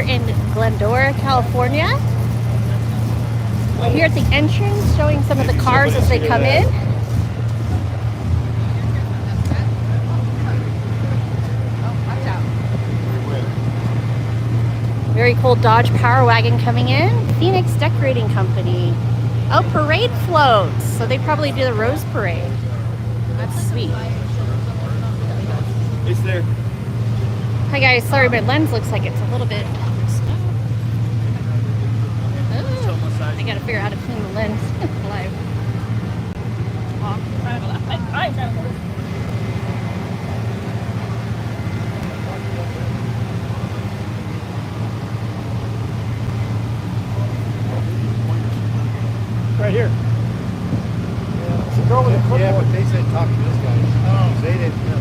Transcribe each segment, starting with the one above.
in Glendora, California. We're here at the entrance showing some of the cars as they come in. Very cool Dodge Power Wagon coming in. Phoenix Decorating Company. Oh, parade floats. So they probably do the Rose Parade. That's sweet. It's there. Hi guys, sorry my lens looks like it's a little bit stuck. Oh, I gotta figure out how to clean the lens live. Right here. Yeah. It's a girl with a clipboard. Yeah, but they said talk to this guy. Oh. They didn't. Yeah.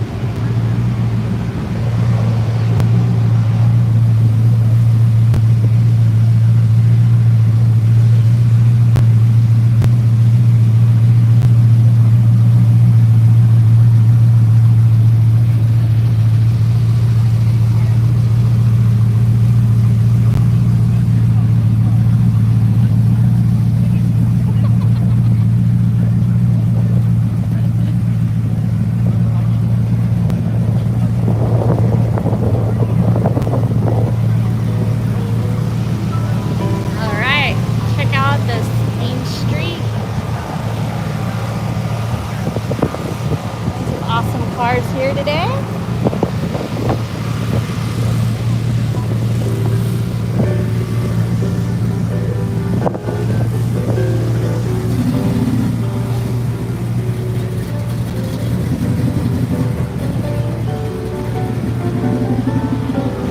Cars here today.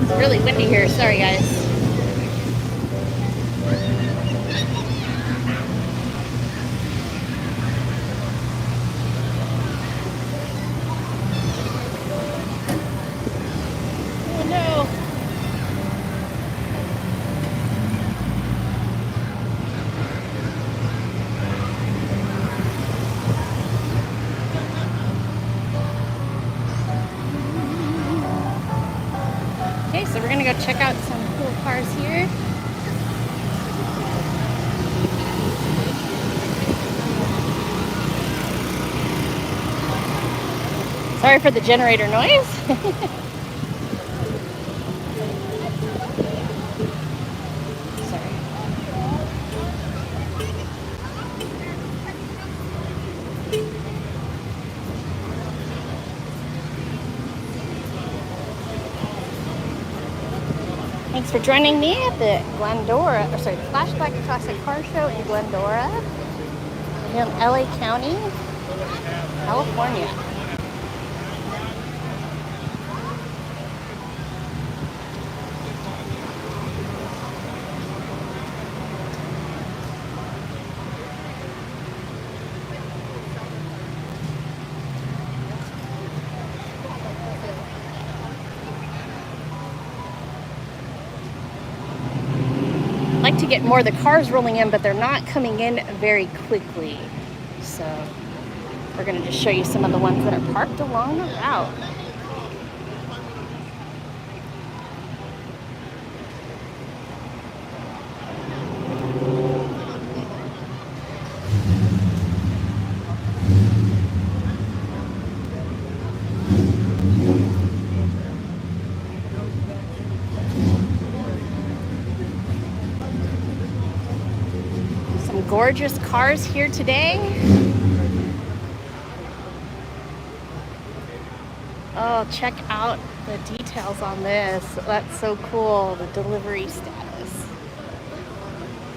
It's really windy here. Sorry, guys. Okay, so we're gonna go check out some cool cars here. Sorry for the generator noise. Thanks for joining me at the Flashback Car Show in Glendora, in LA County, California. Like to get more of the cars rolling in, but they're not coming in very quickly. So we're going to just show you some of the ones that are parked along the route. Gorgeous cars here today. Oh, check out the details on this. That's so cool, the delivery status.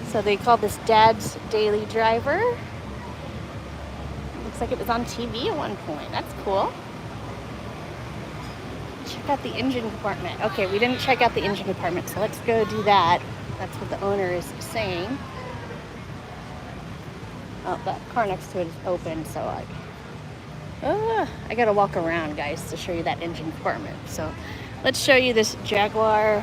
So they call this Dad's Daily Driver. Looks like it was on TV at one point. That's cool. Check out the engine compartment. Okay, we didn't check out the engine compartment, so let's go do that. That's what the owner is saying. Oh, that car next to it is open, so I gotta walk around, guys, to show you that engine compartment. So let's show you this Jaguar.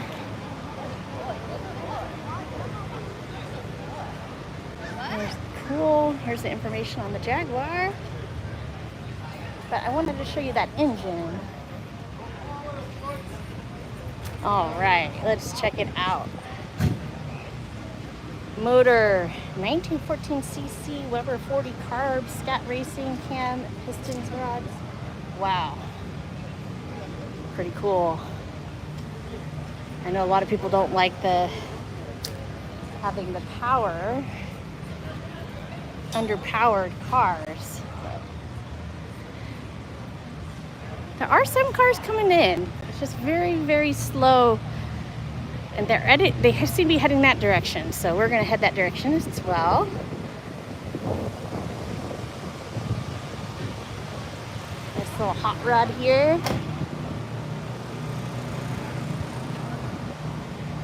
Cool. Here's the information on the Jaguar. But I wanted to show you that engine. All right, let's check it out. Motor, 1914 cc, Weber 40 carbs, scat racing, cam, pistons, rods. Wow, pretty cool. I know a lot of people don't like having the power, underpowered cars. There are some cars coming in. It's just very, very slow. And they seem to be heading that direction. So we're going to head that direction as well. This little hot rod here.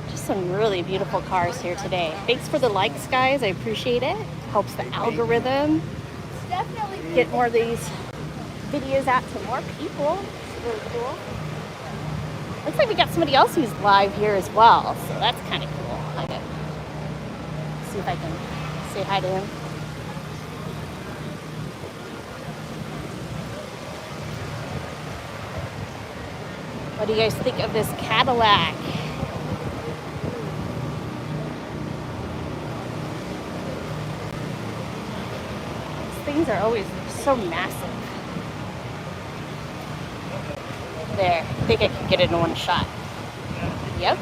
Just some really beautiful cars here today. Thanks for the likes, guys. I appreciate it. Helps the algorithm Definitely get more of these videos out to more people. It's really cool. Looks like we got somebody else who's live here as well, so that's kind of cool. I can see if I can say hi to him. What do you guys think of this Cadillac? These things are always so massive. There, I think I can get it in one shot. Yep.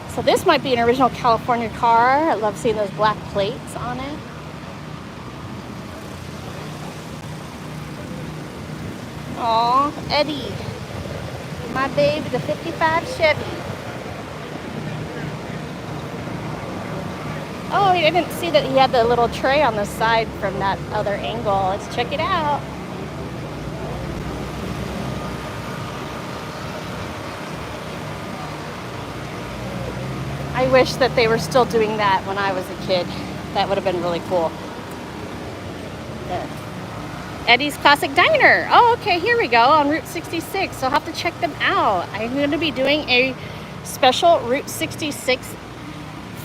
So this might be an original California car. I love seeing those black plates on it. Aw, Eddie. My baby, the 55 Chevy. Oh, I didn't see that he had the little tray on the side from that other angle. Let's check it out. I wish that they were still doing that when I was a kid. That would have been really cool. Eddie's Classic Diner. Oh, okay, here we go on Route 66. So I'll have to check them out. I'm going to be doing a special Route 66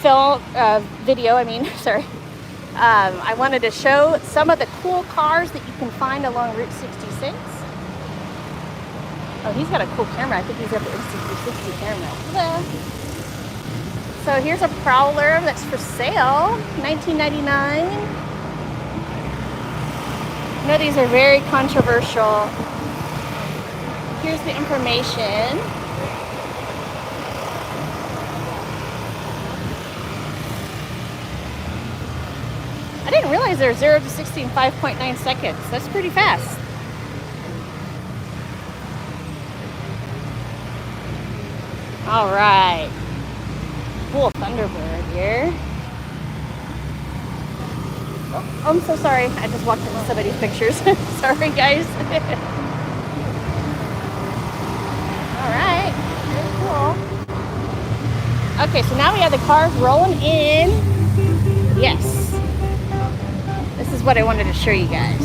video. Sorry. I wanted to show some of the cool cars that you can find along Route 66. Oh, he's got a cool camera. I think he's got the Insta360 camera. Ta-da. So here's a Prowler that's for sale, $19.99. I know these are very controversial. Here's the information. I didn't realize they're 0 to 60 in 5.9 seconds. That's pretty fast. All right. Cool Thunderbird here. Oh, I'm so sorry. I just walked into somebody's pictures. Sorry, guys. All right. Very cool. Okay, so now we have the cars rolling in. Yes. This is what I wanted to show you guys.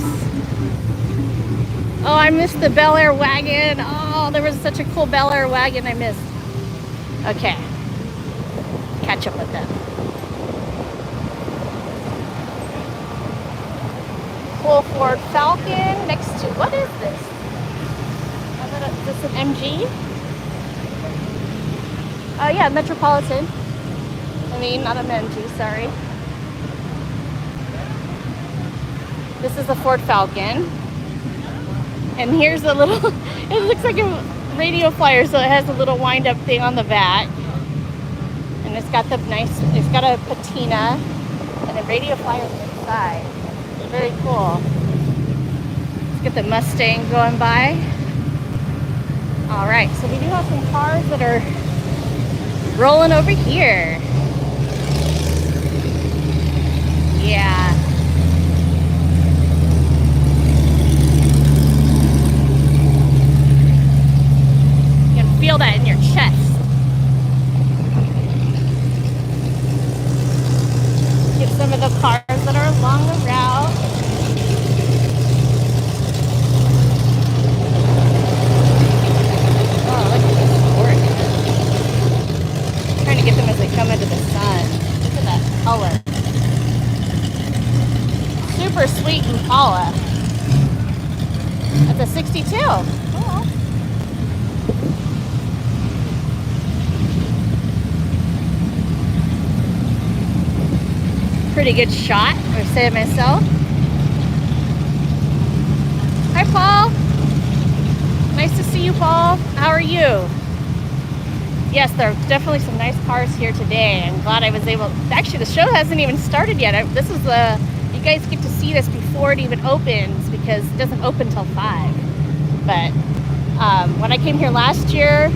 Oh, I missed the Bel Air wagon. Oh, there was such a cool Bel Air wagon I missed. Okay. Catch up with them. Cool Ford Falcon next to, what is this? Is this an MG? Oh yeah, Metropolitan. Not an MG, sorry. This is the Ford Falcon. And here's a little, it looks like a radio flyer, so it has a little wind-up thing on the back. And it's got it's got a patina and a radio flyer on the side. Very cool. Let's get the Mustang going by. All right, so we do have some cars that are rolling over here. Yeah. You can feel that in your chest. Get some of the cars that are along the route. Oh, look at this sport. Trying to get them as they come into the sun. Look at that color. Super sweet Impala. That's a 62. Cool. pretty good shot, I say it myself. Hi, Paul. Nice to see you, Paul. How are you? Yes, there are definitely some nice cars here today. I'm glad I was able. Actually, the show hasn't even started yet. This is the. You guys get to see this before it even opens because it doesn't open till 5. But when I came here last year,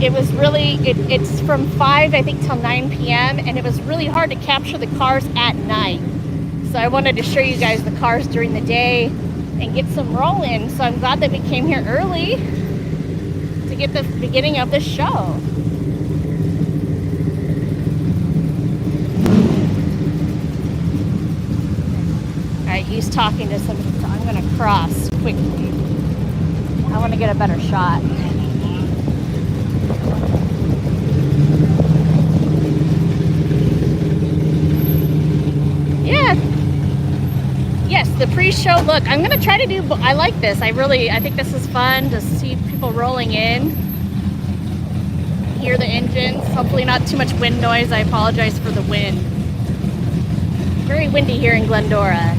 it was really. It's from 5, I think, till 9 p.m. and it was really hard to capture the cars at night. So I wanted to show you guys the cars during the day and get some rolling. So I'm glad that we came here early to get the beginning of the show. Alright, he's talking to somebody, so I'm going to cross quickly. I want to get a better shot. Yeah. Yes, the pre-show look. I'm going to try to do, I like this. I think this is fun to see people rolling in. Hear the engines. Hopefully not too much wind noise. I apologize for the wind. Very windy here in Glendora.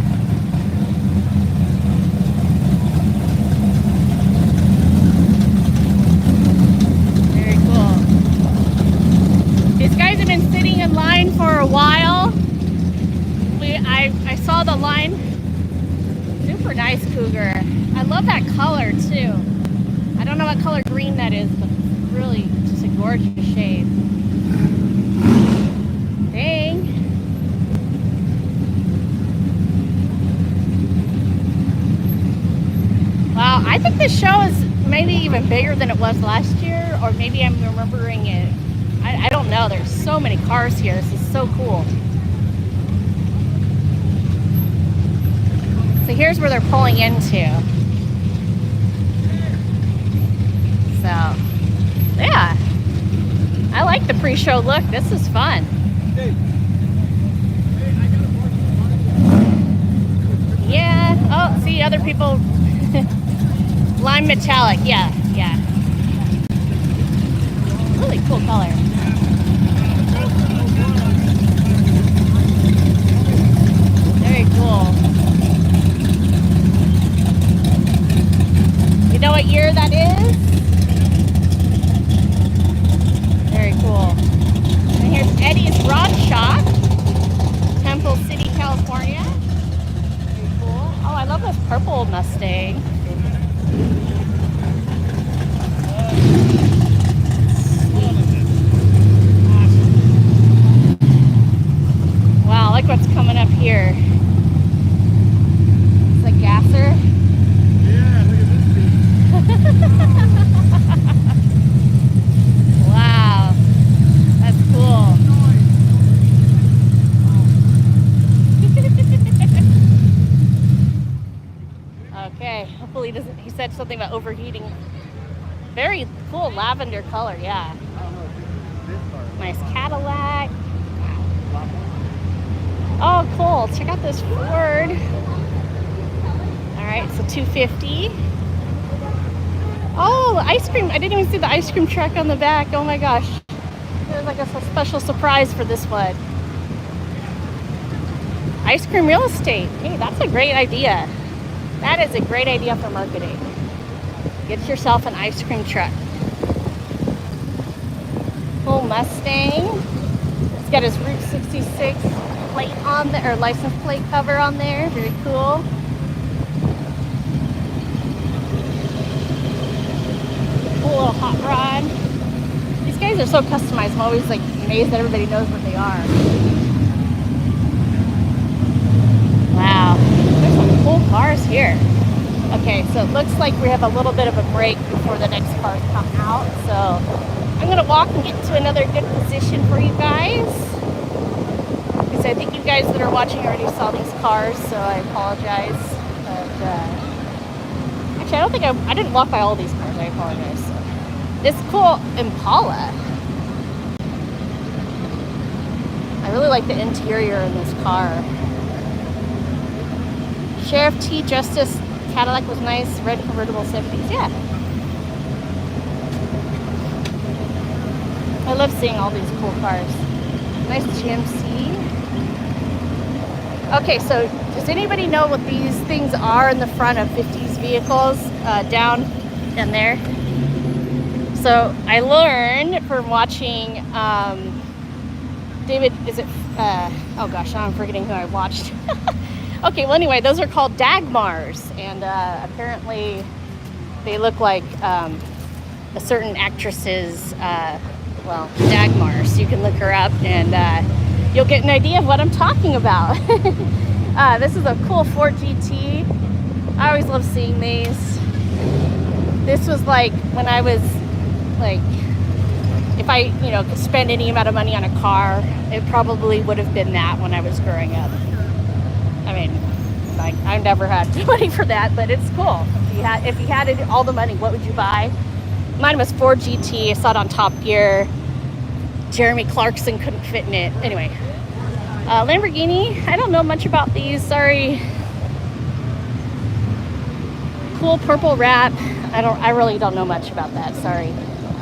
Very cool. These guys have been sitting in line for a while. I saw the line. Super nice Cougar. I love that color too. I don't know what color green that is, but it's really just a gorgeous shade. Dang. Wow, I think this show is maybe even bigger than it was last year, or maybe I'm remembering it. I don't know. There's so many cars here. This is so cool. So here's where they're pulling into. So, yeah. I like the pre-show look. This is fun. Yeah. Oh, see other people. Lime metallic. Yeah, yeah. Really cool color. Very cool. You know what year that is? Very cool. And here's Eddie's Rod Shop, Temple City, California. Very cool. Oh, I love this purple Mustang. Wow, look what's coming up here. It's a gasser. Wow, that's cool. Okay, hopefully he doesn't. He said something about overheating. Very cool lavender color, yeah. Nice Cadillac. Oh, cool. Check out this Ford. All right, so 250. Oh, ice cream. I didn't even see the ice cream truck on the back. Oh my gosh. There's like a special surprise for this one. Ice cream real estate. Hey, that's a great idea. That is a great idea for marketing. Get yourself an ice cream truck. Cool Mustang. It's got his Route 66 plate on there, or license plate cover on there. Very cool. Cool little hot rod. These guys are so customized. I'm always like amazed that everybody knows what they are. Wow, there's some cool cars here. Okay, so it looks like we have a little bit of a break before the next cars come out. So I'm gonna walk and get to another good position for you guys. Because I think you guys that are watching already saw these cars, so I apologize. But actually, I don't think I didn't walk by all these cars. I apologize. So, this cool Impala. I really like the interior in this car. Sheriff T. Justice Cadillac was nice. Red convertible 70s. Yeah. I love seeing all these cool cars. Nice GMC. Okay, so does anybody know what these things are in the front of 50s vehicles down in there? So I learned from watching David, is it, oh gosh, now I'm forgetting who I watched. Okay, well anyway, those are called Dagmars, and apparently they look like a certain actress's, well, Dagmar, so you can look her up and you'll get an idea of what I'm talking about. This is a cool Ford GT. I always love seeing these. This was like when I was like, if I, you know, could spend any amount of money on a car, it probably would have been that when I was growing up. I mean, like, I never had money for that, but it's cool. If you had all the money, what would you buy? Mine was Ford GT. I saw it on Top Gear. Jeremy Clarkson couldn't fit in it. Anyway, Lamborghini. I don't know much about these. Sorry. Cool purple wrap. I really don't know much about that. Sorry.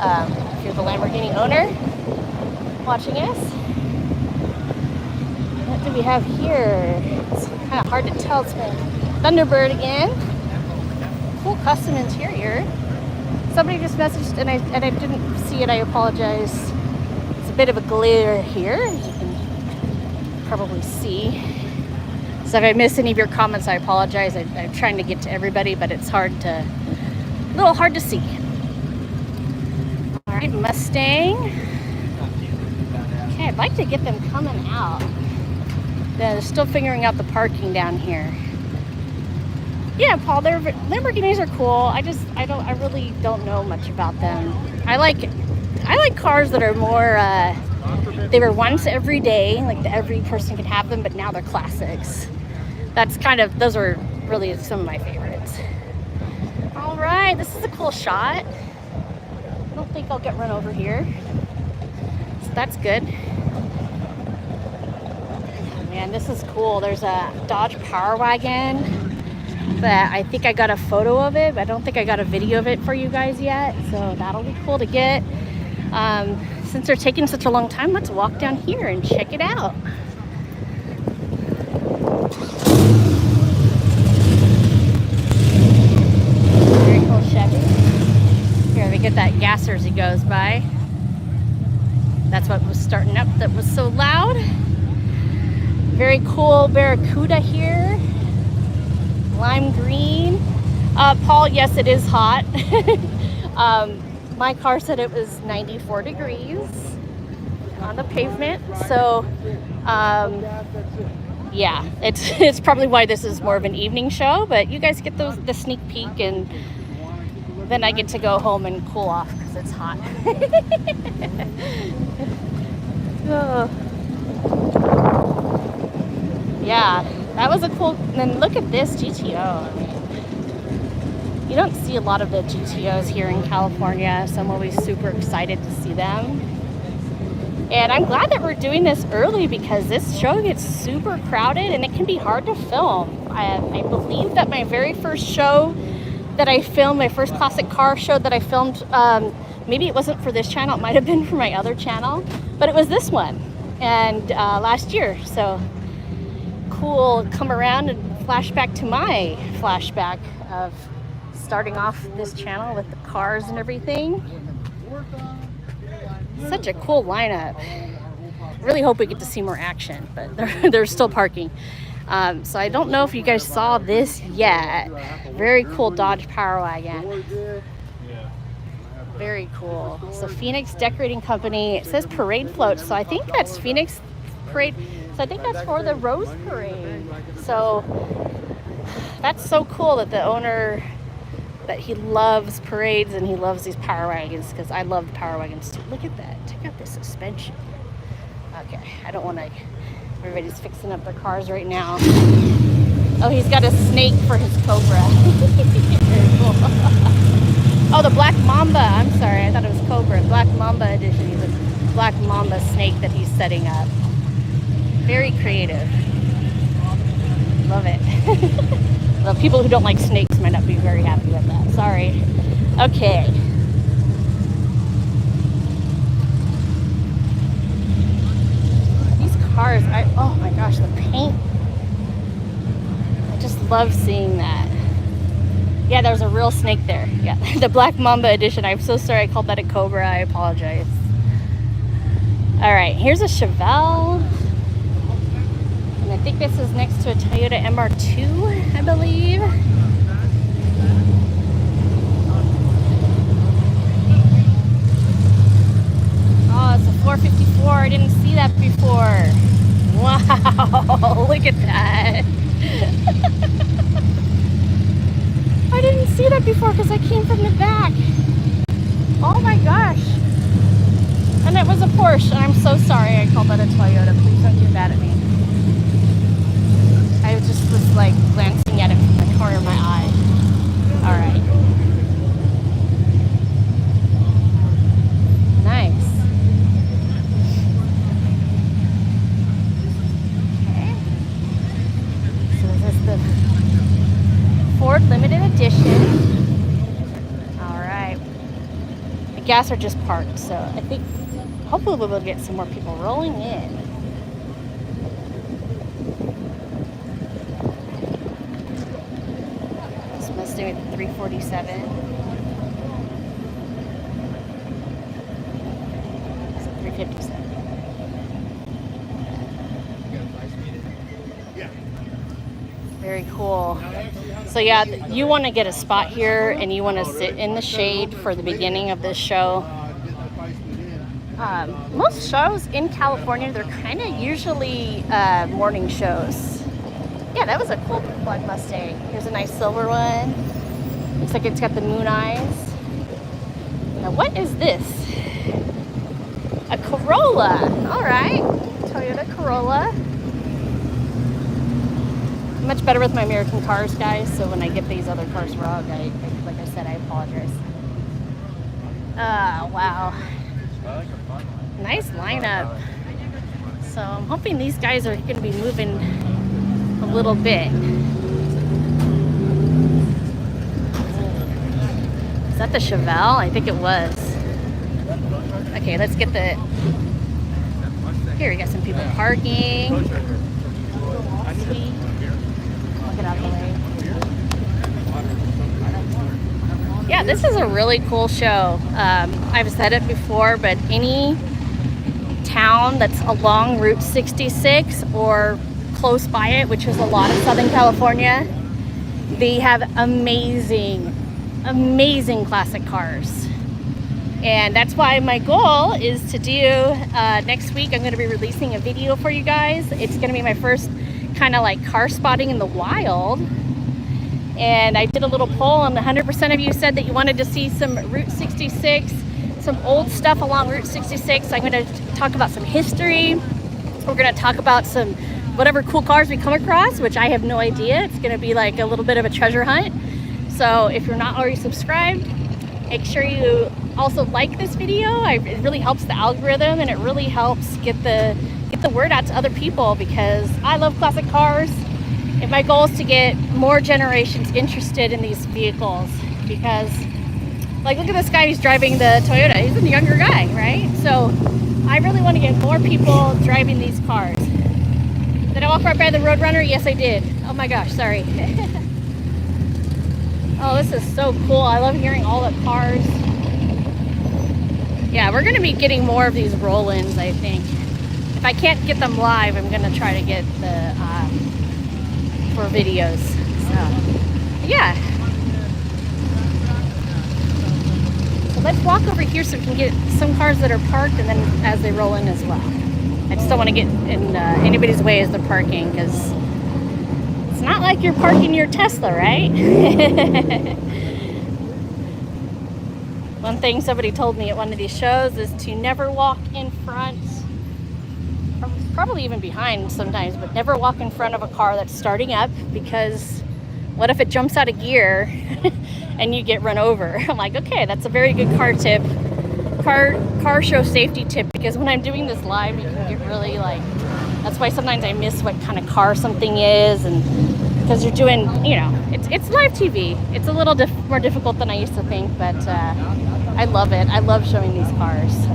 If you're the Lamborghini owner watching us. What do we have here? It's kind of hard to tell. It's my Thunderbird again. Cool custom interior. Somebody just messaged and I didn't see it. I apologize. It's a bit of a glare here, as you can probably see. So if I miss any of your comments, I apologize. I'm trying to get to everybody, but it's a little hard to see. All right, Mustang. Okay, I'd like to get them coming out. They're still figuring out the parking down here. Yeah, Paul, Lamborghinis are cool. I really don't know much about them. I like cars that are more, they were once every day, like every person could have them, but now they're classics. Those are really some of my favorites. All right, this is a cool shot. I don't think I'll get run over here. So that's good. Man, this is cool. There's a Dodge Power Wagon. But I think I got a photo of it, but I don't think I got a video of it for you guys yet. So that'll be cool to get. Since they're taking such a long time, let's walk down here and check it out. Very cool Chevy. Here, we get that gasser as he goes by. That's what was starting up that was so loud. Very cool Barracuda here. Lime green. Paul, yes, it is hot. My car said it was 94 degrees on the pavement. So, yeah, it's probably why this is more of an evening show. But you guys get the sneak peek, and then I get to go home and cool off because it's hot. Oh. Yeah, that was a cool. And then look at this GTO. I mean, you don't see a lot of the GTOs here in California, so I'm always super excited to see them. And I'm glad that we're doing this early because this show gets super crowded and it can be hard to film. I believe that my very first show that I filmed, my first classic car show that I filmed, maybe it wasn't for this channel, it might have been for my other channel, but it was this one, and last year. So cool, come around and flashback to my flashback of starting off this channel with the cars and everything. Such a cool lineup. Really hope we get to see more action, but they're still parking. So I don't know if you guys saw this yet. Very cool Dodge Power Wagon. Very cool. So Phoenix Decorating Company. It says parade float, so I think that's Phoenix Parade. So I think that's for the Rose Parade. So that's so cool that the owner, that he loves parades and he loves these power wagons, because I love the power wagons too. Look at that. Check out the suspension. Okay, I don't want to. Everybody's fixing up their cars right now. Oh, he's got a snake for his Cobra. Very cool. Oh, the Black Mamba. I'm sorry, I thought it was Cobra. Black Mamba edition. He's a Black Mamba snake that he's setting up. Very creative. Love it. Well, people who don't like snakes might not be very happy with that. Sorry. Okay. These cars, oh my gosh, the paint love seeing that. Yeah, there's a real snake there. Yeah, the Black Mamba edition. I'm so sorry I called that a cobra. I apologize. All right, here's a Chevelle. And I think this is next to a Toyota MR2, I believe. Oh, it's a 454. I didn't see that before. Wow, look at that. I didn't see that before because I came from the back. Oh my gosh. And it was a Porsche. I'm so sorry I called that a Toyota. Please don't get mad at me. I just was like glancing at it from the corner of my eye. All right. Nice. Okay. So this is the Ford Limited Edition. All right. The gas are just parked, so I think hopefully we'll be able to get some more people rolling in. This Mustang with 347. It's a 357. Very cool. So yeah, you want to get a spot here and you want to sit in the shade for the beginning of this show. Most shows in California, they're kind of usually morning shows. Yeah, that was a cool black Mustang. Here's a nice silver one. Looks like it's got the moon eyes. Now what is this? A Corolla. All right, Toyota Corolla. Much better with my American cars, guys, so when I get these other cars wrong, like I said, I apologize. Wow. Nice lineup. So I'm hoping these guys are going to be moving a little bit. Is that the Chevelle? I think it was. Okay, let's get the... Here, we got some people parking. See? Get out of the way. Yeah, this is a really cool show. I've said it before, but any town that's along Route 66 or close by it, which is a lot of Southern California, they have amazing classic cars. And that's why my goal is to do, next week I'm going to be releasing a video for you guys. It's going to be my first kind of like car spotting in the wild. And I did a little poll and 100% of you said that you wanted to see some Route 66, some old stuff along Route 66. I'm going to talk about some history. We're going to talk about some whatever cool cars we come across, which I have no idea. It's going to be like a little bit of a treasure hunt. So if you're not already subscribed, make sure you also like this video. It really helps the algorithm and it really helps get the word out to other people because I love classic cars. And my goal is to get more generations interested in these vehicles because, like, look at this guy who's driving the Toyota. He's a younger guy, right? So I really want to get more people driving these cars. Did I walk right by the Roadrunner? Yes, I did. Oh my gosh, sorry. Oh, this is so cool. I love hearing all the cars. Yeah, we're going to be getting more of these roll-ins, I think. If I can't get them live, I'm going to try to get the... for videos. So yeah, so let's walk over here so we can get some cars that are parked and then as they roll in as well. I just don't want to get in anybody's way as they're parking because it's not like you're parking your Tesla, right? One thing somebody told me at one of these shows is to never walk in front, probably even behind sometimes, but never walk in front of a car that's starting up because what if it jumps out of gear and you get run over? I'm like, okay, that's a very good car show safety tip because when I'm doing this live, you can get really like, that's why sometimes I miss what kind of car something is and because you're doing, you know, it's live TV. It's a little more difficult than I used to think, but I love it. I love showing these cars. So.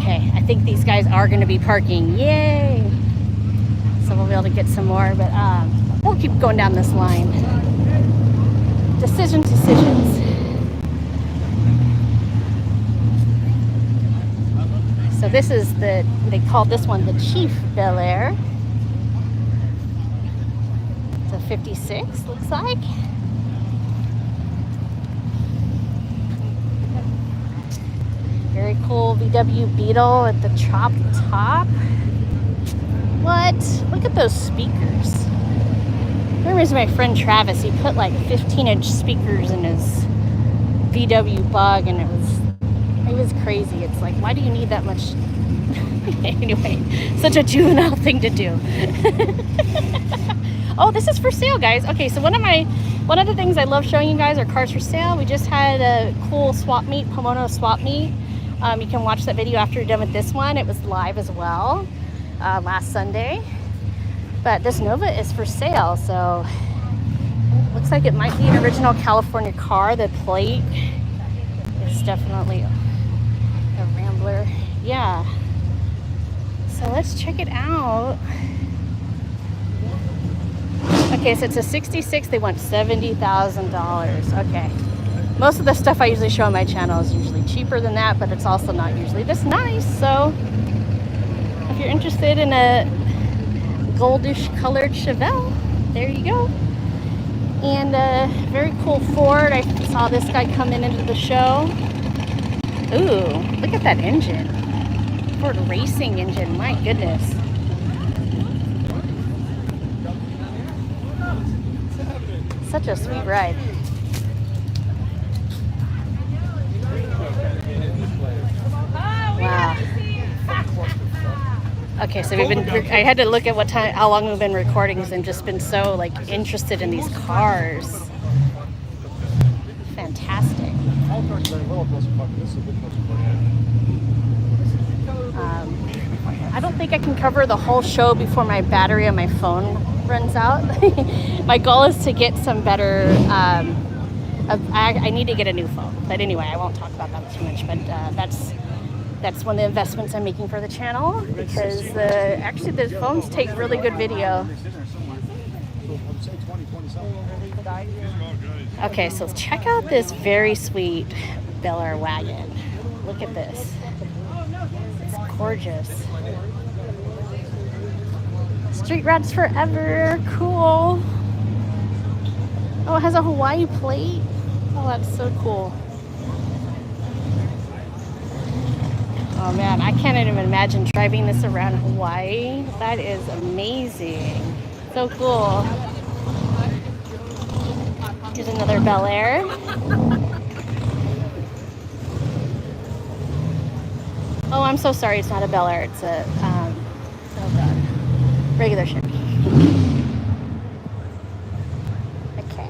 Okay, I think these guys are going to be parking. Yay! be able to get some more, but we'll keep going down this line. Decisions. So this is they called this one the Chief Bel Air. It's a 56, looks like. Very cool VW Beetle at the top. What? Look at those speakers. I remember my friend Travis, he put like 15-inch speakers in his VW Bug, and it was crazy. It's like, why do you need that much? Anyway, such a juvenile thing to do. Oh, this is for sale, guys. Okay, so one of the things I love showing you guys are cars for sale. We just had a cool Swapmeet, Pomona Swapmeet. You can watch that video after you're done with this one. It was live as well last Sunday. But this Nova is for sale, so looks like it might be an original California car. The plate is definitely a Rambler. Yeah. So let's check it out. Okay, so it's a 66. They want $70,000. Okay. Most of the stuff I usually show on my channel is usually cheaper than that, but it's also not usually this nice. So if you're interested in a goldish colored Chevelle, there you go. And a very cool Ford. I saw this guy come into the show. Ooh, look at that engine. Ford racing engine, my goodness. Such a sweet ride. Wow. Okay, so I had to look at how long we've been recording, because I've just been so like interested in these cars. Fantastic. I don't think I can cover the whole show before my battery on my phone runs out. My goal is to get some better, I need to get a new phone. But anyway, I won't talk about that too much, but that's one of the investments I'm making for the channel, because actually the phones take really good video. Okay, so check out this very sweet Bel Air wagon. Look at this. It's gorgeous. Street Rats Forever. Cool. Oh, it has a Hawaii plate. Oh, that's so cool. Oh man, I can't even imagine driving this around Hawaii. That is amazing. So cool. Here's another Bel Air. Oh, I'm so sorry, it's not a Bel Air. It's a regular Chevy. Okay.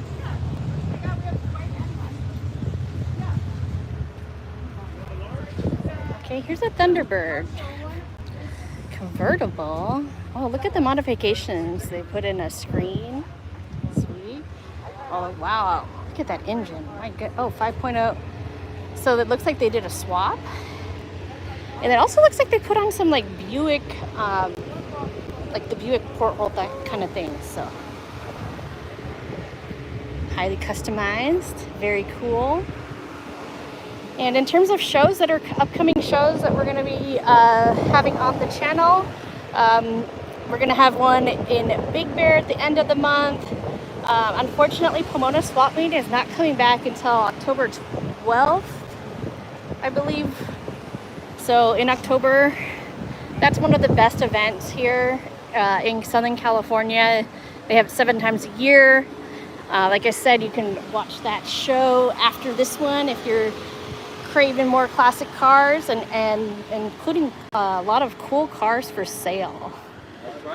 Okay, here's a Thunderbird. Convertible. Oh, look at the modifications. They put in a screen. Sweet. Oh, wow. Look at that engine. My God. Oh, 5.0. So it looks like they did a swap. And it also looks like they put on some like Buick, like the Buick porthole, that kind of thing. So highly customized, very cool. And in terms of shows that are upcoming shows that we're going to be having on the channel, we're going to have one in Big Bear at the end of the month. Unfortunately, Pomona Swapmeet is not coming back until October 12th, I believe. So in October, that's one of the best events here in Southern California. They have it 7 times a year. Like I said, you can watch that show after this one if you're craving more classic cars, and including a lot of cool cars for sale.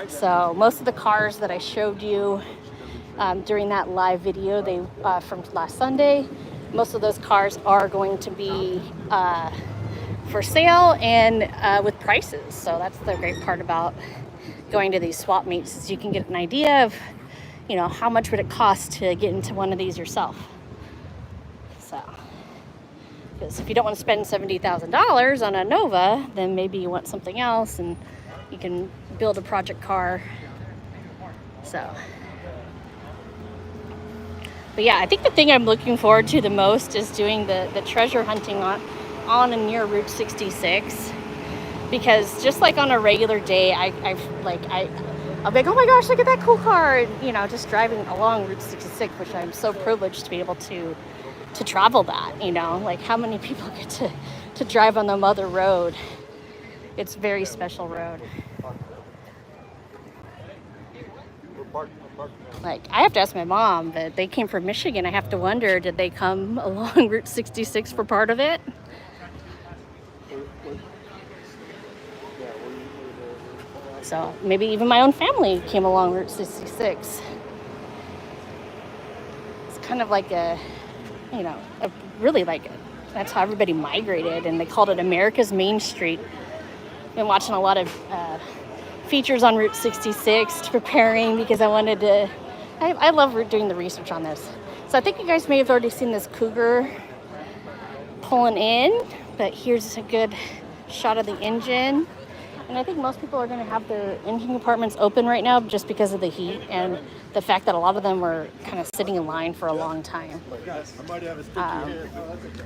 So most of the cars that I showed you during that live video, from last Sunday, most of those cars are going to be for sale and with prices. So that's the great part about going to these swap meets, is you can get an idea of, you know, how much would it cost to get into one of these yourself. So, because if you don't want to spend $70,000 on a Nova, then maybe you want something else, and you can build a project car So, but yeah, I think the thing I'm looking forward to the most is doing the treasure hunting on and near Route 66. Because just like on a regular day, I'll be like, oh my gosh, look at that cool car. And, you know, just driving along Route 66, which I'm so privileged to be able to travel that, you know. Like, how many people get to drive on the mother road? It's a very special road. Like, I have to ask my mom, but they came from Michigan. I have to wonder, did they come along Route 66 for part of it? So maybe even my own family came along Route 66. It's kind of like that's how everybody migrated, and they called it America's Main Street. Been watching a lot of features on Route 66, preparing because I wanted to. I love doing the research on this. So I think you guys may have already seen this Cougar pulling in, but here's a good shot of the engine. And I think most people are going to have their engine compartments open right now just because of the heat and the fact that a lot of them were kind of sitting in line for a long time.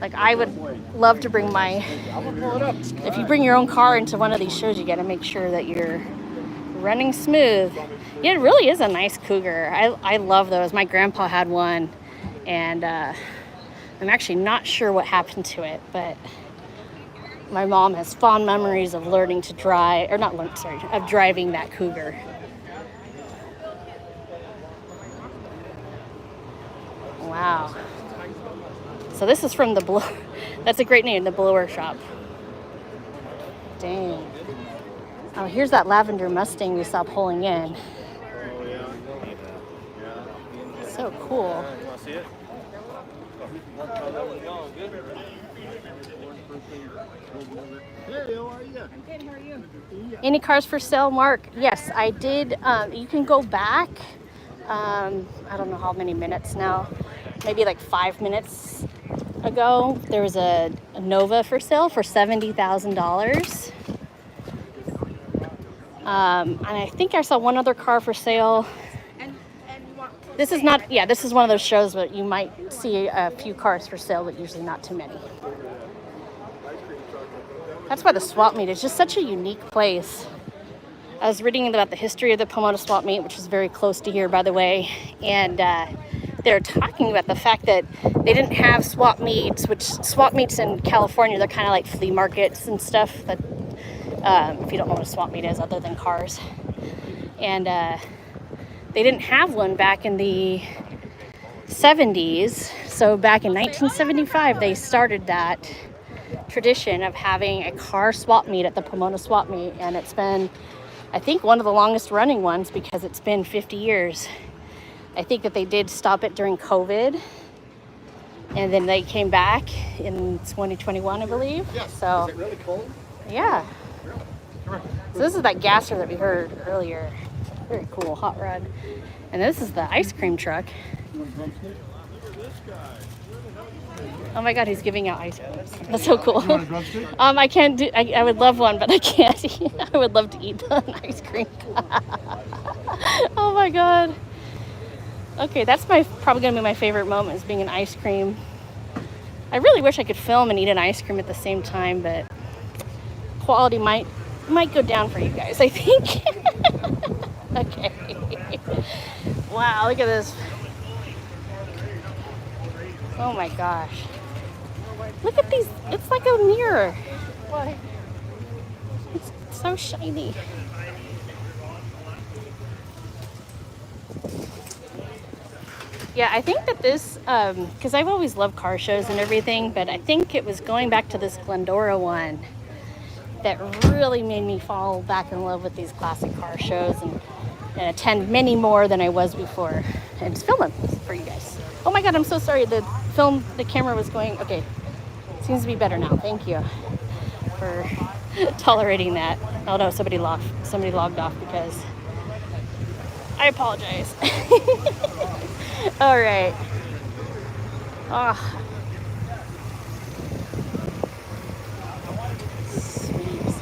Like, I would love to bring if you bring your own car into one of these shows, you got to make sure that you're running smooth. Yeah, it really is a nice Cougar. I love those. My grandpa had one, and I'm actually not sure what happened to it, but my mom has fond memories of learning to drive, of driving that Cougar. Wow. So this is from that's a great name, the Blower Shop. Dang. Oh, here's that lavender Mustang we saw pulling in. Oh, yeah. So cool. You want to see it? Hey, how are you? I'm good, how are you? Any cars for sale, Mark? Yes, I did. You can go back. I don't know how many minutes now. Maybe like 5 minutes ago. There was a Nova for sale for $70,000. And I think I saw one other car for sale. This is not, yeah, this is one of those shows where you might see a few cars for sale, but usually not too many. That's why the Swapmeet is just such a unique place. I was reading about the history of the Pomona Swapmeet, which is very close to here, by the way. And they're talking about the fact that they didn't have Swapmeets, which Swapmeets in California, they're kind of like flea markets and stuff. That if you don't know what a Swapmeet is, other than cars. And they didn't have one back in the 70s. So back in 1975, they started that tradition of having a car swap meet at the Pomona Swapmeet, and it's been, I think, one of the longest running ones because it's been 50 years. I think that they did stop it during COVID, and then they came back in 2021, I believe. Yeah. So, is it really cold? Yeah. So this is that gasser that we heard earlier. Very cool, hot rod. And this is the ice cream truck. Oh my God, he's giving out ice creams. That's so cool. You want a drumstick? I can't do, I would love one, but I can't. I would love to eat the ice cream. Oh my God. Okay, that's probably gonna be my favorite moment, is being an ice cream. I really wish I could film and eat an ice cream at the same time, but quality might go down for you guys, I think. Okay. Wow, look at this. Oh my gosh. Look at these. It's like a mirror. It's so shiny. Yeah, I think that this, because I've always loved car shows and everything, but I think it was going back to this Glendora one that really made me fall back in love with these classic car shows and attend many more than I was before, and just film them for you guys. Oh my God, I'm so sorry. The camera was going, okay. Seems to be better now. Thank you for tolerating that. Oh no, somebody logged off because I apologize. All right. Sweet.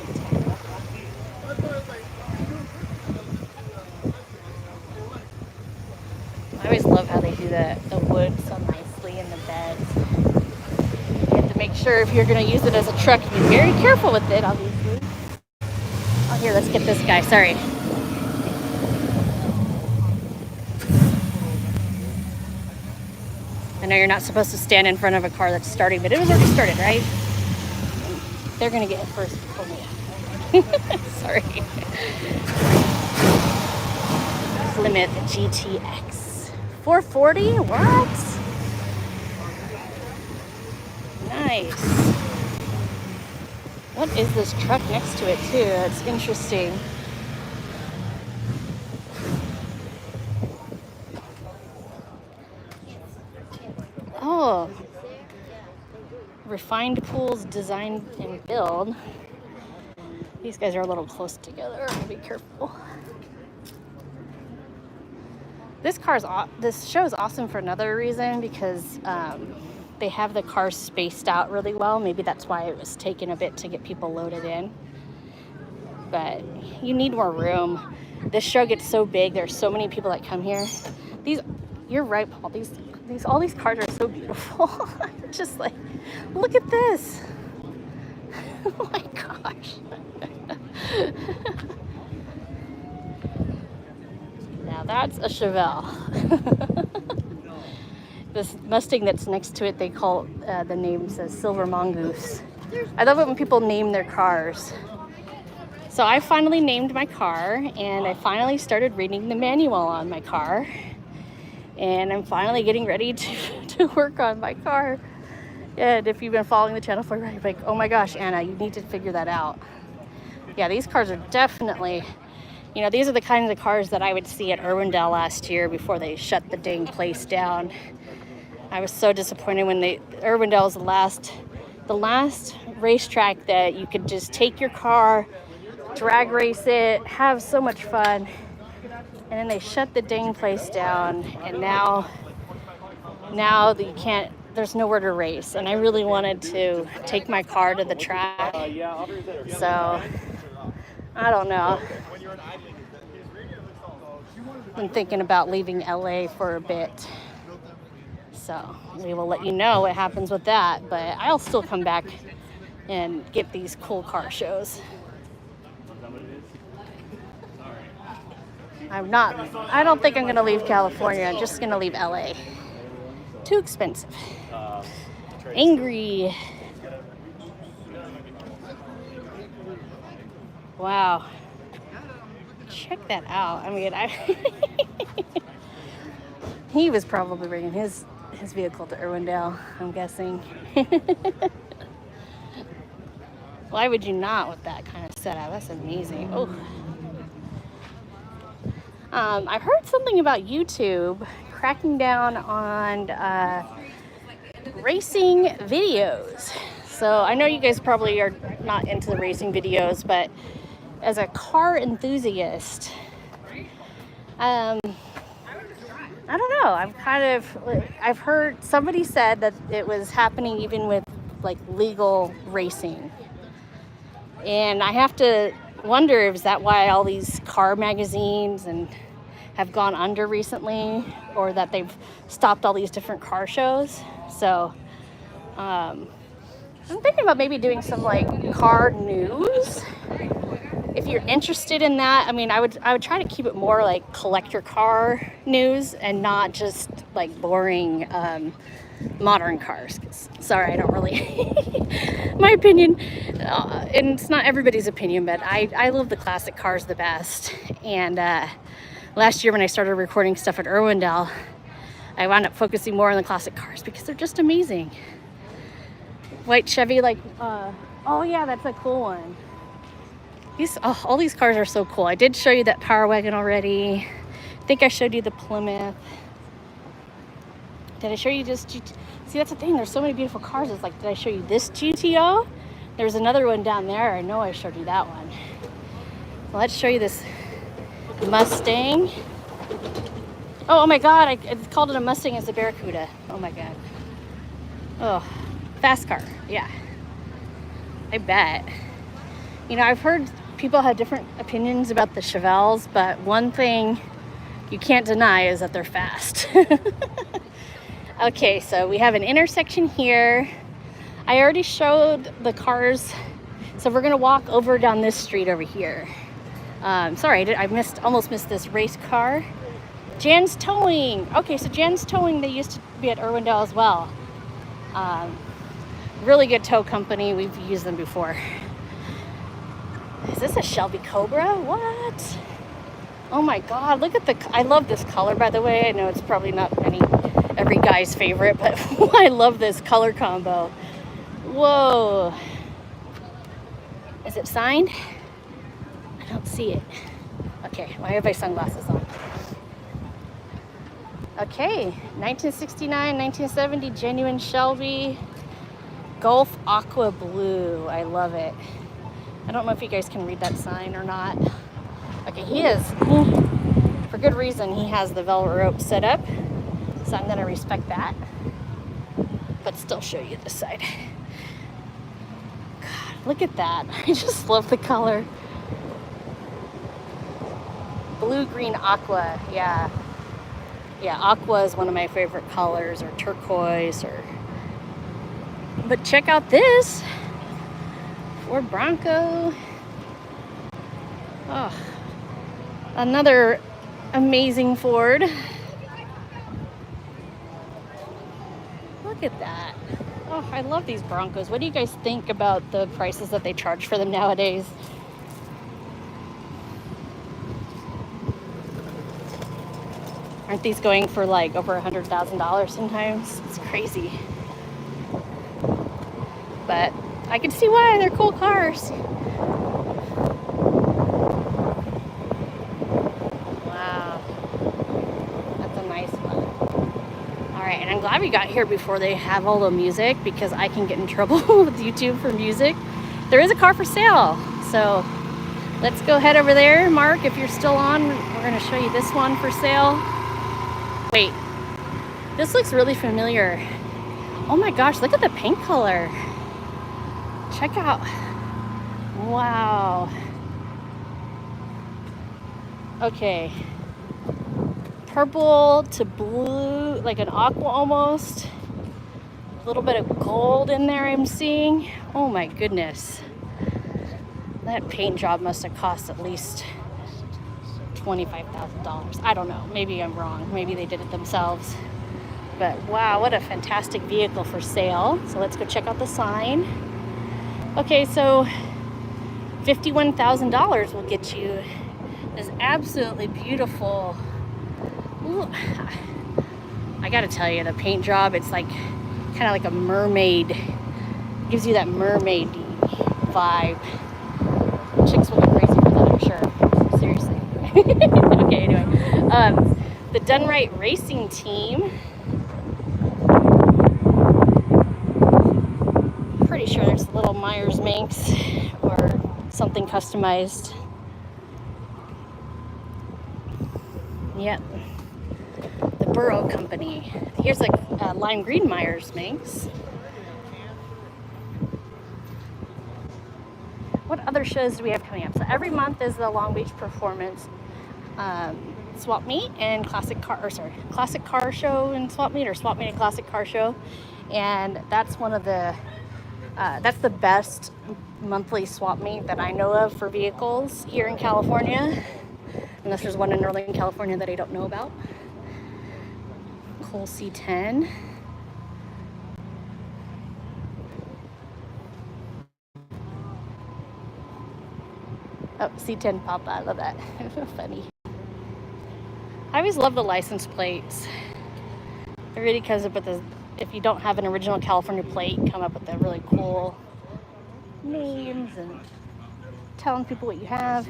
always love how they do the wood so nicely in the beds. You have to make sure if you're going to use it as a truck, be very careful with it, obviously. Oh, here, let's get this guy. Sorry. I know you're not supposed to stand in front of a car that's starting, but it was already started, right? They're going to get it first before me. Sorry. Plymouth GTX. 440? What? Nice. What is this truck next to it, too? It's interesting. Oh. Refined Pools Design and Build. These guys are a little close together. Be careful. This show is awesome for another reason, because they have the cars spaced out really well. Maybe that's why it was taking a bit to get people loaded in. But you need more room. This show gets so big. There's so many people that come here. You're right, Paul. All these cars are so beautiful. Just like, look at this. Oh my gosh. Now that's a Chevelle. This Mustang that's next to it, they call the name says Silver Mongoose. I love it when people name their cars. So I finally named my car, and I finally started reading the manual on my car. And I'm finally getting ready to work on my car. And if you've been following the channel for a while, you're like, oh my gosh, Anna, you need to figure that out. Yeah, these cars are definitely, these are the kinds of cars that I would see at Irwindale last year before they shut the dang place down. I was so disappointed when Irwindale was the last racetrack that you could just take your car, drag race it, have so much fun. And then they shut the dang place down, and now you can't, there's nowhere to race. And I really wanted to take my car to the track. So, I don't know. I'm thinking about leaving LA for a bit. So, we will let you know what happens with that. But I'll still come back and get these cool car shows. I don't think I'm going to leave California. I'm just going to leave LA. Too expensive. Angry. Wow. Check that out. I mean, he was probably bringing his vehicle to Irwindale, I'm guessing. Why would you not with that kind of setup? That's amazing. Oh. I've heard something about YouTube cracking down on racing videos. So I know you guys probably are not into the racing videos, but as a car enthusiast, I don't know. I've heard somebody said that it was happening even with like legal racing. And I have to wonder, is that why all these car magazines and have gone under recently, or that they've stopped all these different car shows? So I'm thinking about maybe doing some like car news. If you're interested in that, I mean, I would try to keep it more like collector car news and not just like boring modern cars. Sorry, I don't really, my opinion, and it's not everybody's opinion, but I love the classic cars the best. And last year when I started recording stuff at Irwindale, I wound up focusing more on the classic cars because they're just amazing. White Chevy, like, oh yeah, that's a cool one. All these cars are so cool. I did show you that Power Wagon already. I think I showed you the Plymouth. Did I show you just See, that's the thing. There's so many beautiful cars. It's like, did I show you this GTO? There's another one down there. I know I showed you that one. Well, let's show you this Mustang. Oh my God. I called it a Mustang as a Barracuda. Oh my God. Oh, fast car. Yeah. I bet. I've heard people have different opinions about the Chevelles, but one thing you can't deny is that they're fast. Okay, so we have an intersection here. I already showed the cars, so we're gonna walk over down this street over here. Sorry, I almost missed this race car. Jan's Towing. Okay, so Jan's Towing, they used to be at Irwindale as well. Really good tow company. We've used them before. Is this a Shelby Cobra? What? Oh my God, look at I love this color, by the way. I know it's probably not every guy's favorite, but I love this color combo. Whoa. Is it signed? I don't see it. Okay, why have my sunglasses on? Okay, 1969, 1970, genuine Shelby. Gulf Aqua Blue. I love it. I don't know if you guys can read that sign or not. Okay, for good reason, he has the velvet rope set up. So I'm gonna respect that. But still show you this side. God, look at that. I just love the color. Blue, green, aqua. Yeah, aqua is one of my favorite colors, or turquoise, but check out this Ford Bronco. Oh, another amazing Ford. Look at that. Oh, I love these Broncos. What do you guys think about the prices that they charge for them nowadays? Aren't these going for like over $100,000 sometimes? It's crazy. But I can see why. They're cool cars. Wow. That's a nice one. All right, and I'm glad we got here before they have all the music, because I can get in trouble with YouTube for music. There is a car for sale. So let's go head over there. Mark, if you're still on, we're going to show you this one for sale. Wait, this looks really familiar. Oh my gosh, look at the paint color. Check out. Wow. Okay. Purple to blue, like an aqua almost. A little bit of gold in there I'm seeing. Oh my goodness. That paint job must have cost at least $25,000. I don't know. Maybe I'm wrong. Maybe they did it themselves. But wow, what a fantastic vehicle for sale. So let's go check out the sign. Okay, so $51,000 will get you this absolutely beautiful. Ooh, I gotta tell you, the paint job, it's like kind of like a mermaid. Gives you that mermaid vibe. Chicks will go crazy for that, I'm sure. Seriously. Okay, anyway. The Done Right Racing Team. Pretty sure there's a little Myers Manx or something customized. Yep. The Burrow Company. Here's a lime green Myers Manx. What other shows do we have coming up? So every month is the Long Beach Performance Swapmeet and Classic Car Show and Swapmeet, or Swapmeet and Classic Car Show. And that's one of the that's the best monthly swap meet that I know of for vehicles here in California, unless there's one in Northern California that I don't know about. Cole C10. Oh, C10 Papa, I love that. Funny. I always love the license plates. It really comes up with this. If you don't have an original California plate, come up with the really cool names and telling people what you have.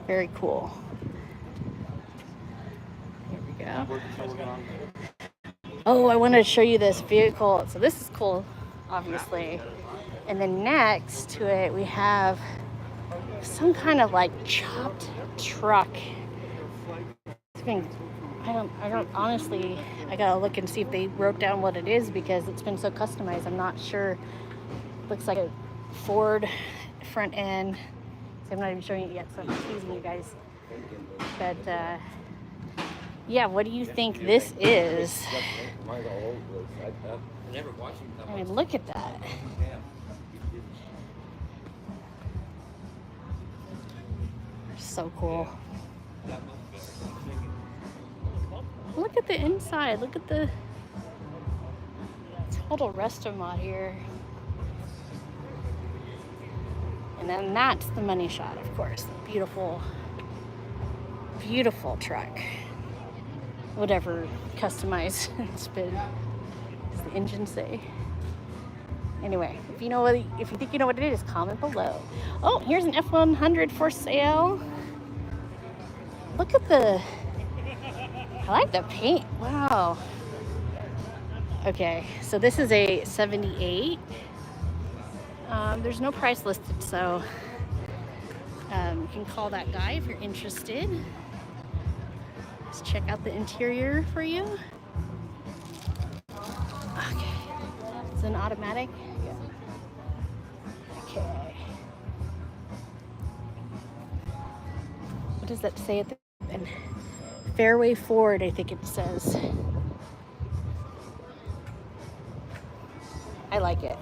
Very cool. Here we go. Oh, I wanted to show you this vehicle. So this is cool, obviously. And then next to it, we have some kind of like chopped truck. I don't honestly, I gotta look and see if they wrote down what it is, because it's been so customized. I'm not sure. Looks like a Ford front end. So I'm not even showing it yet, so I'm teasing you guys. But yeah, what do you think this is? I mean, look at that. So cool. Look at the inside. Look at the total resto mod here. And then that's the money shot, of course. The beautiful, beautiful truck. Whatever customized it's been, does the engine say? Anyway, if you know what, if you think you know what it is, comment below. Oh, here's an F100 for sale. Look at the, I like the paint. Wow. Okay, so this is a 78. There's no price listed, so you can call that guy if you're interested. Let's check out the interior for you. Okay, it's an automatic. Yeah. Okay. What does that say at the end? Fairway Ford, I think it says. I like it.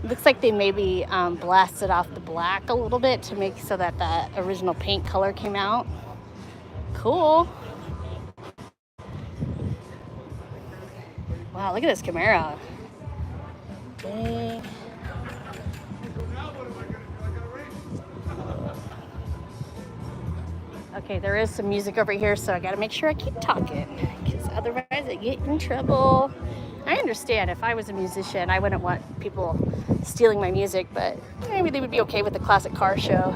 Looks like they maybe blasted off the black a little bit to make so that the original paint color came out. Cool. Wow, look at this Camaro. Dang. Okay, there is some music over here, so I gotta make sure I keep talking, because otherwise I get in trouble. I understand if I was a musician, I wouldn't want people stealing my music, but maybe they would be okay with the classic car show.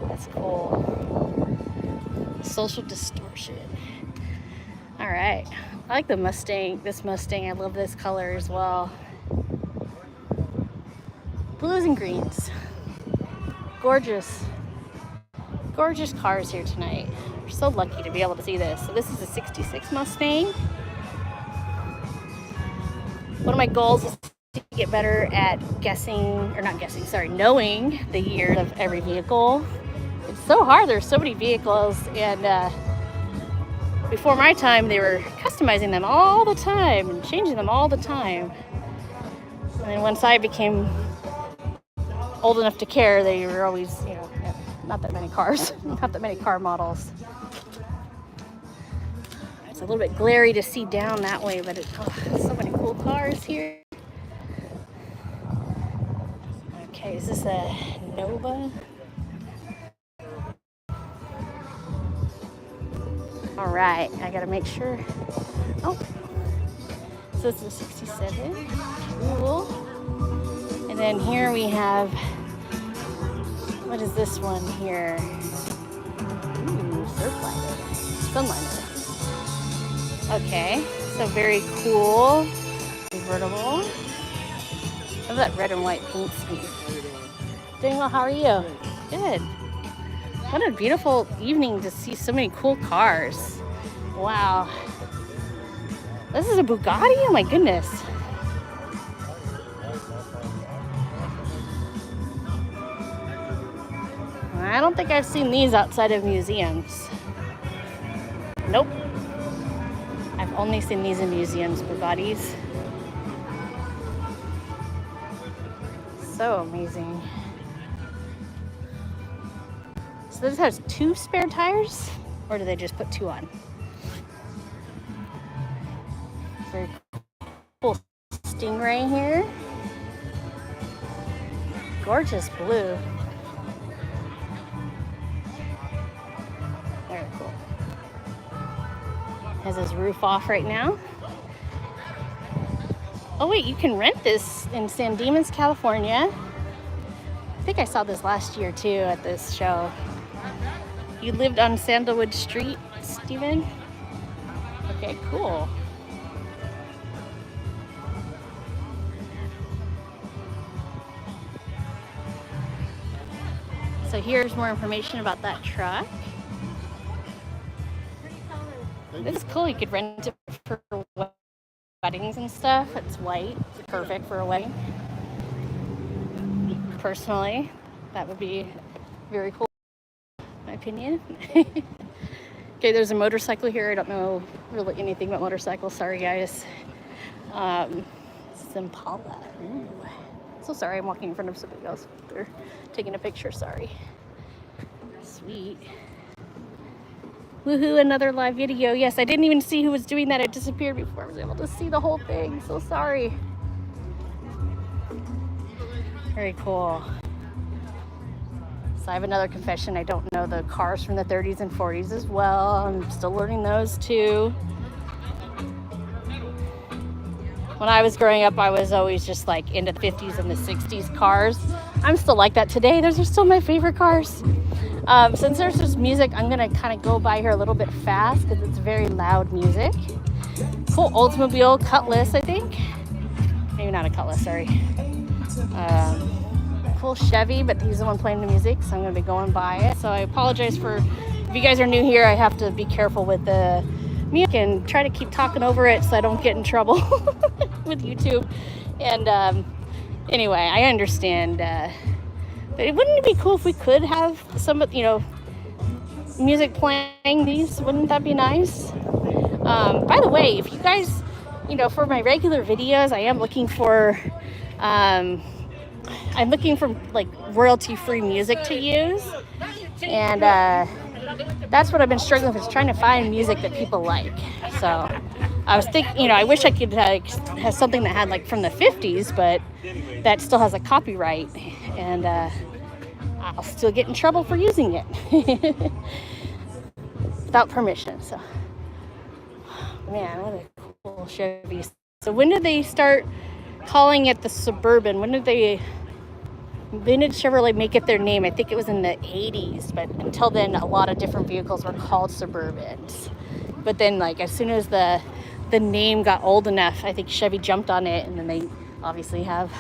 That's cool. Social distortion. All right, I like the Mustang, this Mustang. I love this color as well. Blues and greens. Gorgeous, gorgeous cars here tonight. We're so lucky to be able to see this. So this is a 66 Mustang. One of my goals is to get better at knowing the year of every vehicle. It's so hard, there's so many vehicles, and before my time, they were customizing them all the time and changing them all the time. And then once I became old enough to care, they were always, not that many cars, not that many car models. It's a little bit glary to see down that way, but so many cool cars here. Okay, is this a Nova? All right, I gotta make sure. Oh, so this is a 67. Cool. And then here we have, what is this one here? Ooh, Surfliner. Sunliner. Okay, so very cool. Convertible. I love that red and white paint scheme. Doing well, how are you? Good. What a beautiful evening to see so many cool cars. Wow. This is a Bugatti? Oh my goodness. I don't think I've seen these outside of museums. Nope. I've only seen these in museums, Bugattis. So amazing. So this has 2 spare tires, or do they just put 2 on? Very cool Stingray here. Gorgeous blue. Very cool. Has his roof off right now. Oh wait, you can rent this in San Dimas, California. I think I saw this last year too at this show. You lived on Sandalwood Street, Steven? Okay, cool. So here's more information about that truck. This is cool, you could rent it for weddings and stuff. It's white. It's perfect for a wedding. Personally, that would be very cool, in my opinion. Okay, there's a motorcycle here. I don't know really anything about motorcycles. Sorry, guys. This is Impala. Ooh. So sorry, I'm walking in front of somebody else. They're taking a picture. Sorry. Sweet. Woohoo, another live video. Yes, I didn't even see who was doing that. It disappeared before I was able to see the whole thing. So sorry. Very cool. So I have another confession. I don't know the cars from the 30s and 40s as well. I'm still learning those too. When I was growing up, I was always just like into the 50s and the 60s cars. I'm still like that today. Those are still my favorite cars. Since there's just music, I'm gonna kind of go by here a little bit fast because it's very loud music. Cool Oldsmobile Cutlass, I think. Maybe not a Cutlass, sorry. Cool Chevy, but he's the one playing the music, so I'm gonna be going by it. So I apologize for, if you guys are new here, I have to be careful with the music and try to keep talking over it so I don't get in trouble with YouTube. And anyway, I understand. But wouldn't it be cool if we could have some, music playing these? Wouldn't that be nice? By the way, if you guys, for my regular videos, I am looking for, like royalty-free music to use, and that's what I've been struggling with, is trying to find music that people like. So I was thinking, I wish I could have something that had like from the 50s, but that still has a copyright, and I'll still get in trouble for using it without permission. So, man, what a cool Chevy. So when did they start calling it the Suburban? When did Chevrolet make it their name? I think it was in the 80s, but until then, a lot of different vehicles were called Suburbans. But then, like, as soon as the name got old enough, I think Chevy jumped on it, and then they obviously have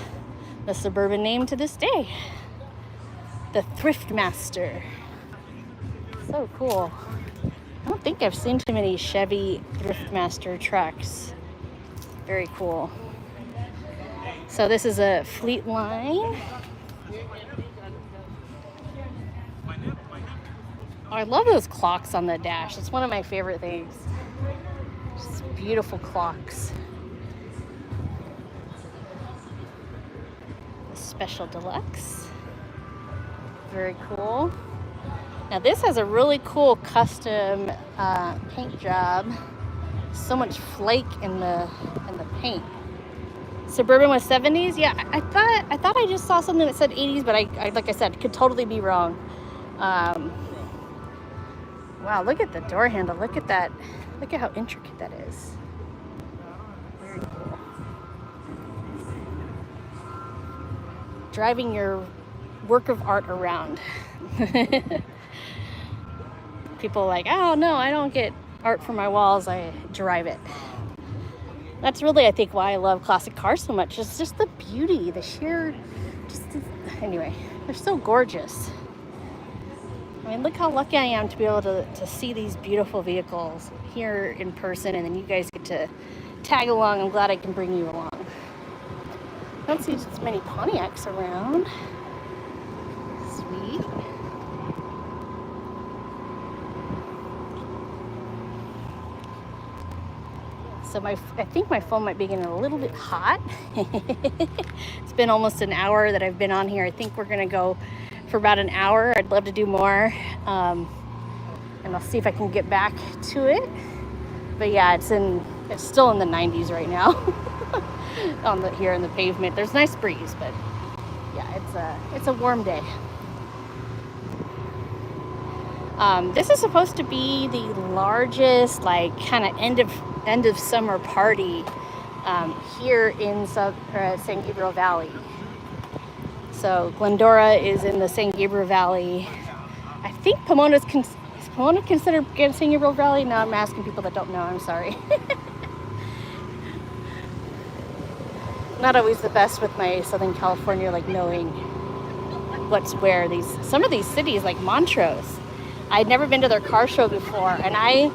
the Suburban name to this day. The Thriftmaster. So cool. I don't think I've seen too many Chevy Thriftmaster trucks. Very cool. So this is a Fleet Line. Oh, I love those clocks on the dash. It's one of my favorite things. Just beautiful clocks. The Special Deluxe. Very cool. Now this has a really cool custom paint job. So much flake in the paint. Suburban was 70s. Yeah, I thought I just saw something that said 80s, but I like I said, could totally be wrong. Wow, look at the door handle. Look at that. Look at how intricate that is. Very cool. Driving your work of art around. People are like, oh no, I don't get art for my walls, I drive it. That's really, I think, why I love classic cars so much. It's just the beauty, the sheer, anyway, they're so gorgeous. I mean, look how lucky I am to be able to see these beautiful vehicles here in person, and then you guys get to tag along. I'm glad I can bring you along. I don't see as many Pontiacs around. Sweet. So I think my phone might be getting a little bit hot. It's been almost an hour that I've been on here. I think we're gonna go for about an hour. I'd love to do more, and I'll see if I can get back to it. But yeah, it's still in the 90s right now. Here in the pavement. There's a nice breeze, but yeah, it's a warm day. This is supposed to be the largest, like, kind of end of summer party here in San Gabriel Valley. So Glendora is in the San Gabriel Valley. I think is Pomona considered San Gabriel Valley? Now I'm asking people that don't know. I'm sorry. Not always the best with my Southern California, like knowing what's where. Some of these cities, like Montrose, I'd never been to their car show before, and I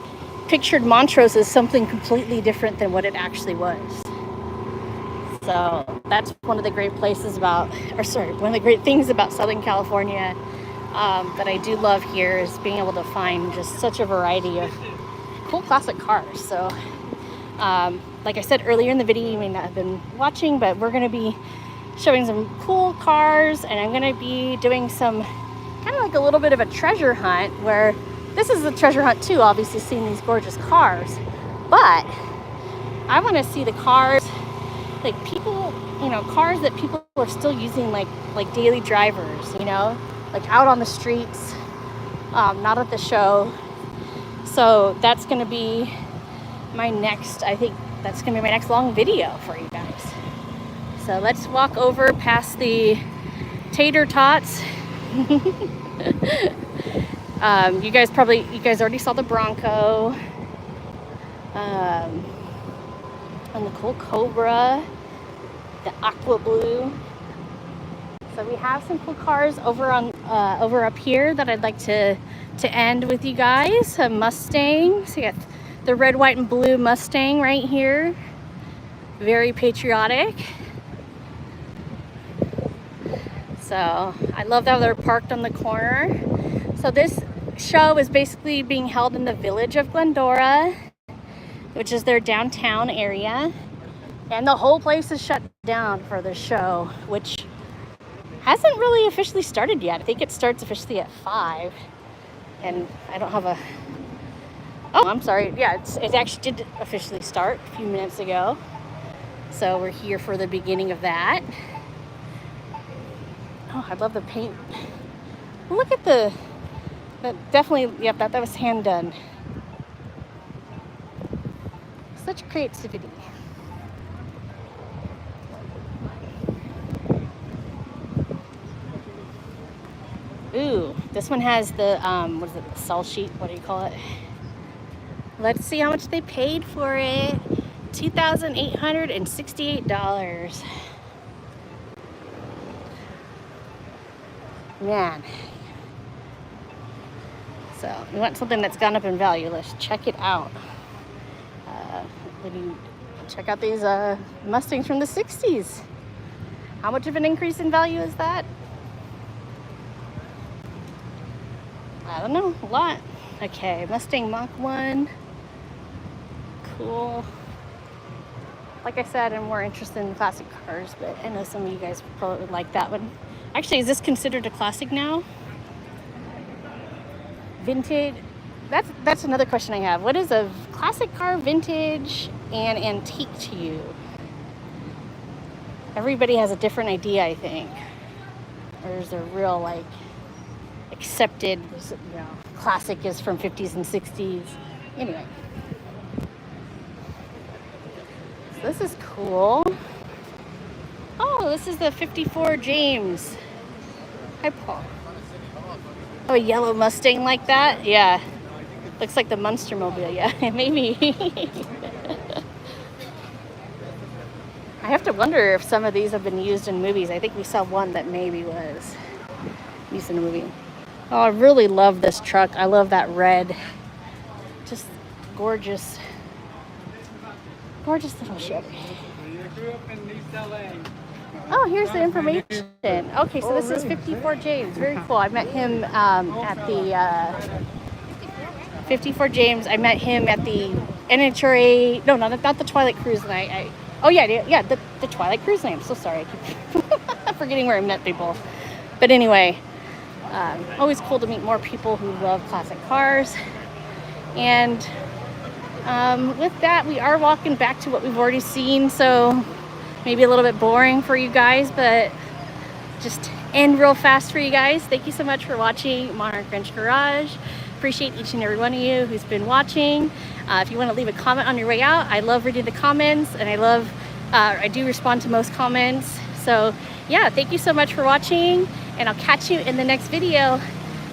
pictured Montrose as something completely different than what it actually was. So that's one of the great places about, one of the great things about Southern California that I do love here is being able to find just such a variety of cool classic cars. So like I said earlier in the video, you may not have been watching, but we're going to be showing some cool cars, and I'm going to be doing some kind of like a little bit of a treasure hunt, where this is a treasure hunt too, obviously seeing these gorgeous cars, but I want to see the cars, like people, you know, cars that people are still using like daily drivers, you know, like out on the streets, not at the show. So that's going to be my next, I think that's going to be my next long video for you guys. So let's walk over past the tater tots. You guys already saw the Bronco, and the cool Cobra, the aqua blue. So we have some cool cars over up here that I'd like to end with you guys. A Mustang. So you got the red, white, and blue Mustang right here. Very patriotic. So I love that they're parked on the corner. So this show is basically being held in the village of Glendora, which is their downtown area. And the whole place is shut down for the show, which hasn't really officially started yet. I think it starts officially at 5. And I don't have a... Oh, I'm sorry. Yeah, it actually did officially start a few minutes ago. So we're here for the beginning of that. Oh, I love the paint. Look at that definitely, yep, that was hand done. Such creativity. Ooh, this one has the, what is it, the sell sheet, what do you call it? Let's see how much they paid for it. $2,868. Man. So, you want something that's gone up in value, let's check it out. Check out these Mustangs from the 60s. How much of an increase in value is that? I don't know, a lot. Okay, Mustang Mach 1. Cool. Like I said, I'm more interested in classic cars, but I know some of you guys probably would like that one. Actually, is this considered a classic now? Vintage? That's another question I have. What is a classic car, vintage, and antique to you? Everybody has a different idea, I think. There's a real, like, accepted, you know, classic is from 50s and 60s. Anyway. So this is cool. Oh, this is the 54 James. Hi, Paul. Oh, a yellow Mustang like that? Yeah. Looks like the Munster Mobile. Yeah, maybe. I have to wonder if some of these have been used in movies. I think we saw one that maybe was used in a movie. Oh, I really love this truck. I love that red. Just gorgeous. Gorgeous little Chevy. Oh, here's the information. Okay, so this is 54 James. Very cool. I met him at the 54 James. I met him at the NHRA. No, not the Twilight Cruise night. The Twilight Cruise night. I'm so sorry. I keep forgetting where I met people. But anyway, always cool to meet more people who love classic cars. And with that, we are walking back to what we've already seen. So maybe a little bit boring for you guys, but just end real fast for you guys. Thank you so much for watching Monarch Ranch Garage. Appreciate each and every one of you who's been watching. If you want to leave a comment on your way out, I love reading the comments, and I do respond to most comments. So yeah, thank you so much for watching, and I'll catch you in the next video.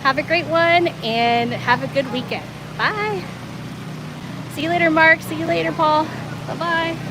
Have a great one, and have a good weekend. Bye. See you later, Mark. See you later, Paul. Bye-bye.